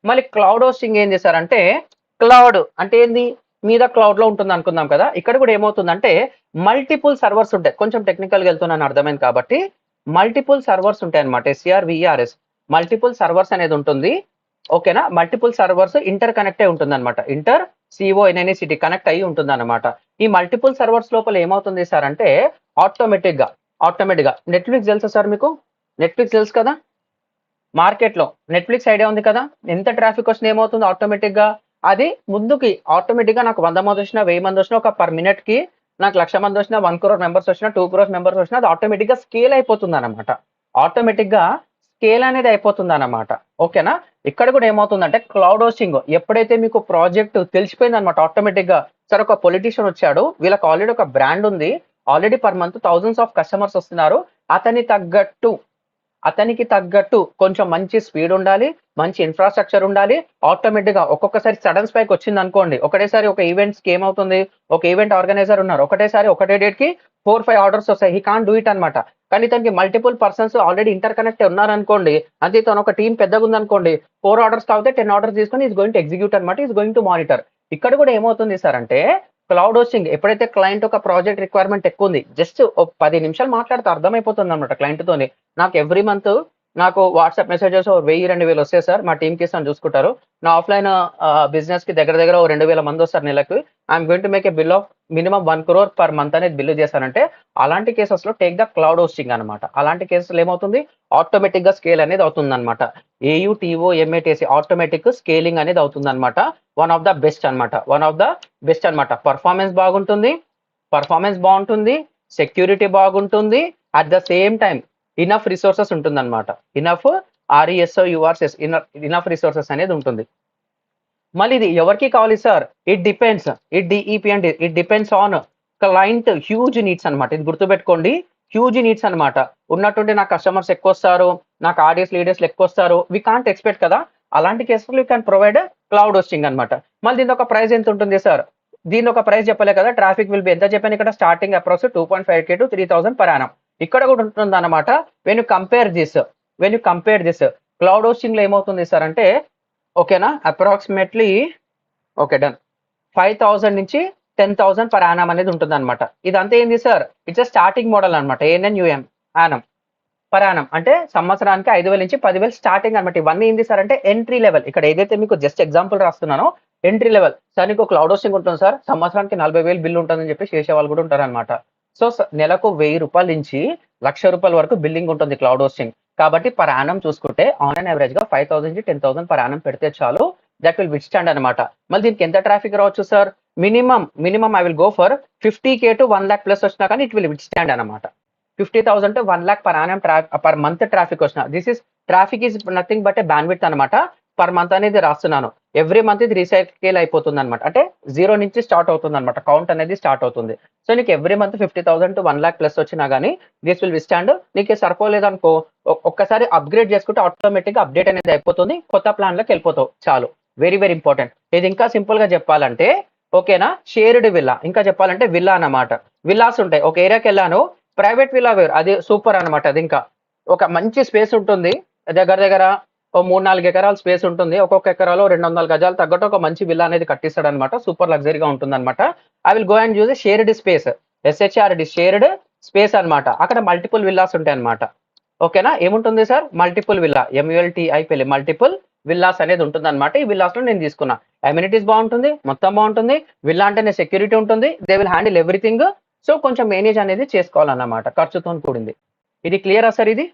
మళ్ళీ cloud hosting ఏం చేశారంటే, క్లౌడ్ అంటే ఏంది? మీద క్లౌడ్ లో ఉంటుంది అనుకుందాం కదా. ఇక్కడ కూడా ఏమవుతుందంటే మల్టిపుల్ సర్వర్స్ ఉంటాయి. కొంచెం టెక్నికల్ గా వెళ్తున్నాను అర్థమైంది కాబట్టి, మల్టిపుల్ సర్వర్స్ ఉంటాయి అనమాట. SCRVERS మల్టిపుల్ సర్వర్స్ అనేది ఉంటుంది. ఓకేనా? మల్టిపుల్ సర్వర్స్ ఇంటర్ కనెక్ట్ అయి ఉంటుంది అనమాట. ఇంటర్ CONNECT కనెక్ట్ అయ్యి ఉంటుంది అనమాట. ఈ మల్టిపుల్ సర్వర్స్ లోపల ఏమవుతుంది సార్ అంటే ఆటోమేటిక్ గా నెట్ఫ్లిక్స్ తెలుసా సార్ మీకు? నెట్ఫ్లిక్స్ తెలుసు కదా. మార్కెట్ లో నెట్ఫ్లిక్స్ ఐడియా ఉంది కదా. ఎంత ట్రాఫిక్ వచ్చినా ఏమవుతుంది ఆటోమేటిక్ గా అది ముందుకి ఆటోమేటిక్ గా నాకు 100 మంది వచ్చినా 1000 మంది వచ్చినా ఒక పర్ మినిట్ కి నాకు 1,00,000 మంది వచ్చినా 1 crore మెంబర్స్ వచ్చినా 2 crore మెంబర్స్ వచ్చినా అది ఆటోమేటిక్ గా స్కేల్ అయిపోతుంది అనమాట. ఆటోమేటిక్ గా స్కేల్ అనేది అయిపోతుంది అనమాట. ఓకేనా? ఇక్కడ కూడా ఏమవుతుందంటే క్లౌడ్ హోస్టింగ్ ఎప్పుడైతే మీకు ప్రాజెక్ట్ తెలిసిపోయింది అనమాట ఆటోమేటిక్ గా. సార్ ఒక పొలిటీషియన్ వచ్చాడు, వీళ్ళకి ఆల్రెడీ ఒక బ్రాండ్ ఉంది, already per month thousands of customers వస్తున్నారు, అతనికి తగ్గట్టు కొంచెం మంచి స్పీడ్ ఉండాలి, మంచి ఇన్ఫ్రాస్ట్రక్చర్ ఉండాలి. ఆటోమేటిక్ గా ఒక్కొక్కసారి సడన్ స్పైక్ వచ్చింది అనుకోండి, ఒకటేసారి ఒక ఈవెంట్స్ కి ఏమవుతుంది, ఒక ఈవెంట్ ఆర్గనైజర్ ఉన్నారు, ఒకటేసారి ఒకటే డేట్ కి 4-5 ఆర్డర్స్ వస్తాయి. హీ కాంట్ డూ ఇట్ అనమాట. కానీ తనకి multiple persons already inter connect ఉన్నారనుకోండి, అంతే తను ఒక టీం పెద్దగా ఉందనుకోండి, 4 ఆర్డర్స్ కాకపోతే 10 ఆర్డర్స్ తీసుకొని ఈస్ గోయింగ్ టు ఎగ్జిక్యూట్ అనమాట, ఈస్ గోయింగ్ టు మానిటర్. ఇక్కడ కూడా ఏమవుతుంది సార్ అంటే క్లౌడ్ హోస్టింగ్ ఎప్పుడైతే క్లయింట్ ఒక ప్రాజెక్ట్ రిక్వైర్మెంట్ ఎక్కువ ఉంది, జస్ట్ ఒక 10 నిమిషాలు మాట్లాడితే అర్థమైపోతుంది అనమాట క్లయింట్ తోని. నాకు ఎవ్రీ మంత్ నాకు వాట్సాప్ మెసేజెస్ 1000-2000 వస్తాయి సార్, మా టీమ్ కి ఇస్తాను చూసుకుంటారు. నా ఆఫ్లైన్ బిజినెస్ కి దగ్గర దగ్గర 2000 మంది వస్తారు నెలకు. I'm going to make a bill of minimum 1 crore per month అనేది బిల్లు చేశానంటే అలాంటి కేసెస్ లో టేక్ ద క్లౌడ్ హోస్టింగ్ అనమాట. అలాంటి కేసెస్ ఏమవుతుంది ఆటోమేటిక్ గా స్కేల్ అనేది అవుతుంది అనమాట. AUTOMATC ఆటోమేటిక్ స్కేలింగ్ అనేది అవుతుంది అనమాట. వన్ ఆఫ్ ద బెస్ట్ అనమాట. పర్ఫార్మెన్స్ బాగుంటుంది, సెక్యూరిటీ బాగుంటుంది, at the same time enough resources ఉంటుంది అనమాట. ఇనఫ్ రిసోర్సెస్ అనేది ఉంటుంది. మళ్ళీ ఇది ఎవరికి కావాలి sir? It depends on client huge needs అనమాట. ఇది గుర్తుపెట్టుకోండి, హ్యూజ్ నీడ్స్ అనమాట. ఉన్నట్టుండి నాకు కస్టమర్స్ ఎక్కువ వస్తారు, నాకు ఆడియన్స్ లీడర్స్ ఎక్కువ వస్తారు, వి కాంట్ ఎక్స్పెక్ట్ కదా. అలాంటి కేసులు you can provide cloud hosting అనమాట. మళ్ళీ దీని ఒక ప్రైస్ ఎంత ఉంటుంది సార్? దీని ఒక ప్రైస్ చెప్పలే కదా. ట్రాఫిక్ విల్ బి ఎంత చెప్పాను ఇక్కడ, starting approx 2.5K to 3,000 per annum. ఇక్కడ కూడా ఉంటుంది అనమాట. When you compare this cloud hosting లో ఏమవుతుంది సార్ అంటే, ఓకేనా, అప్రాక్సిమేట్లీ ఓకే డన్ 5,000 నుంచి 10,000 per annum అనేది ఉంటుంది అనమాట. ఇదంతా ఏంది సార్? ఇట్స్ స్టార్టింగ్ మోడల్ అనమాట. ANNUM యానం పర్ యానం అంటే సంవత్సరానికి 5,000 నుంచి 10,000 స్టార్టింగ్ అనమాట. ఇవన్నీ ఏంది సార్ అంటే ఎంట్రీ లెవెల్. ఇక్కడ ఏదైతే మీకు జస్ట్ ఎగ్జాంపుల్ రాస్తున్నానో ఎంట్రీ లెవెల్. సార్ నీకు క్లౌడ్ హోస్టింగ్ ఉంటుంది సార్, సంవత్సరానికి 40,000 బిల్ ఉంటుందని చెప్పి చేసే వాళ్ళు కూడా ఉంటారు అనమాట. సో నెలకు 1,000 రూపాయల నుంచి 1,00,000 రూపాయల వరకు బిల్లింగ్ ఉంటుంది క్లౌడ్ హోస్టింగ్. కాబట్టి పర్ యానం చూసుకుంటే ఆన్ అండ్ యావరేజ్ గా 5,000 నుంచి 10,000 పర్ యానం పెడితే చాలు, దట్ విల్ విత్స్టాండ్ అనమాట. మళ్ళీ దీనికి ఎంత ట్రాఫిక్ రావచ్చు sir? Minimum I will go for 50K to 1 lakh plus వచ్చినా కానీ ఇట్ విల్ విత్స్టాండ్ అనమాట. 50,000 to 1 lakh per annum per month traffic వచ్చిన, traffic is nothing but a bandwidth అనమాట. పర్ మంత్ అనేది రాస్తున్నాను. ఎవ్రీ మంత్ ఇది recycle అయిపోతుంది అనమాట. అంటే 0 నుంచి స్టార్ట్ అవుతుంది అనమాట, కౌంట్ అనేది స్టార్ట్ అవుతుంది. సో నీకు every month 50,000 to 1 lakh plus వచ్చినా కానీ దిస్ విల్ విస్టాండ్. నీకు సరిపోలేదు అనుకో, ఒక్కసారి అప్గ్రేడ్ చేసుకుంటే ఆటోమేటిక్ గా అప్డేట్ అనేది అయిపోతుంది, కొత్త ప్లాన్ లోకి వెళ్ళిపోతావు చాలు. Very very important. ఇది ఇంకా సింపుల్ గా చెప్పాలంటే ఓకేనా, షేర్డ్ విల్లా. ఇంకా చెప్పాలంటే విల్లా అన్నమాట. విల్లాస్ ఉంటాయి. ఒక ఏరియాకి వెళ్ళాను, ప్రైవేట్ విల్లా వేరు, అది సూపర్ అనమాట. అది ఇంకా ఒక మంచి స్పేస్ ఉంటుంది, దగ్గర దగ్గర ఓ 3-4 ఎకరాల స్పేస్ ఉంటుంది. ఒక్కొక్క ఎకరాలో 200 గజాలు తగ్గట్టు ఒక మంచి విల్లా అనేది కట్టిస్తాడు అనమాట. సూపర్ లగ్జరీగా ఉంటుంది అనమాట. I will go and use shared space, SHRD shared space అనమాట. అక్కడ మల్టిపుల్ విల్లాస్ ఉంటాయి అనమాట. ఓకేనా, ఏముంటుంది sir? Multiple villa, MULTI multiple villas అనేది ఉంటుంది అనమాట. ఈ విల్లాస్ లో నేను తీసుకున్నా. అమ్యూనిటీస్ బాగుంటుంది, మొత్తం బాగుంటుంది. విల్లా అంటేనే సెక్యూరిటీ ఉంటుంది, they will handle everything. So కొంచెం మేనేజ్ అనేది చేసుకోవాలన్నమాట, ఖర్చుతో కూడింది. ఇది క్లియరా సార్? ఇది